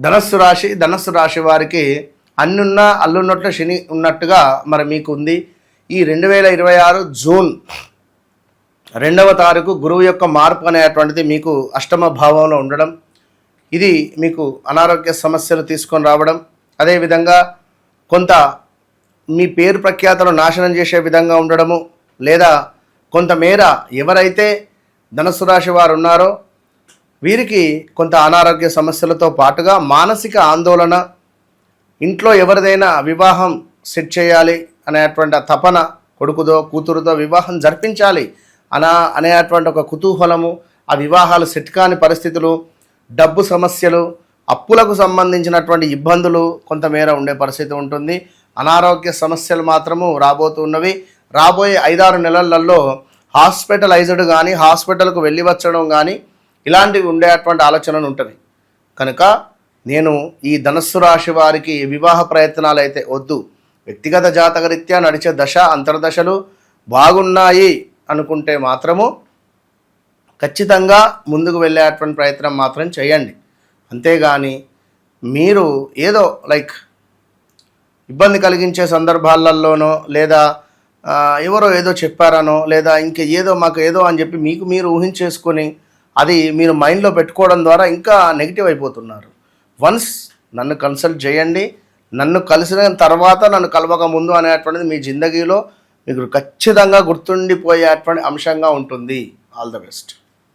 ధనస్సు రాశి వారికి అన్నున్నా అల్లున్నట్లు శని ఉన్నట్టుగా మరి మీకు ఉంది. ఈ 2026 జూన్ 2వ తారీఖు గురువు యొక్క మార్పు అనేటువంటిది మీకు అష్టమ భావంలో ఉండడం, ఇది మీకు అనారోగ్య సమస్యలు తీసుకొని రావడం, అదేవిధంగా కొంత మీ పేరు ప్రఖ్యాతలు నాశనం చేసే విధంగా ఉండడము, లేదా కొంతమేర ఎవరైతే ధనుస్సు రాశి వారు ఉన్నారో వీరికి కొంత అనారోగ్య సమస్యలతో పాటుగా మానసిక ఆందోళన, ఇంట్లో ఎవరిదైనా వివాహం సెట్ చేయాలి అనేటువంటి ఆ తపన, కొడుకుదో కూతురుతో వివాహం జరిపించాలి అనేటువంటి ఒక కుతూహలము, ఆ వివాహాలు సెట్ కాని పరిస్థితులు, డబ్బు సమస్యలు, అప్పులకు సంబంధించినటువంటి ఇబ్బందులు కొంతమేర ఉండే పరిస్థితి ఉంటుంది. అనారోగ్య సమస్యలు మాత్రము రాబోతున్నవి. రాబోయే 5-6 నెలలలో హాస్పిటలైజ్డ్ కానీ హాస్పిటల్కు వెళ్ళి వచ్చడం కానీ ఇలాంటివి ఉండేటువంటి ఆలోచనలు ఉంటుంది. కనుక నేను ఈ ధనుస్సు రాశి వారికి వివాహ ప్రయత్నాలు అయితే వద్దు, వ్యక్తిగత జాతకరీత్యా నడిచే దశ అంతర్దశలు బాగున్నాయి అనుకుంటే మాత్రము ఖచ్చితంగా ముందుకు వెళ్ళేటువంటి ప్రయత్నం మాత్రం చేయండి. అంతేగాని మీరు ఏదో ఇబ్బంది కలిగించే సందర్భాలలోనో, లేదా ఎవరో ఏదో చెప్పారనో, లేదా ఇంకా ఏదో మాకు ఏదో అని చెప్పి మీకు మీరు ఊహించేసుకొని అది మీరు మైండ్లో పెట్టుకోవడం ద్వారా ఇంకా నెగిటివ్ అయిపోతున్నారు. వన్స్ నన్ను కన్సల్ట్ చేయండి, నన్ను కలిసిన తర్వాత నన్ను కలవక ముందు అనేటువంటిది మీ జిందగీలో మీకు ఖచ్చితంగా గుర్తుండిపోయేటువంటి అంశంగా ఉంటుంది. All the best.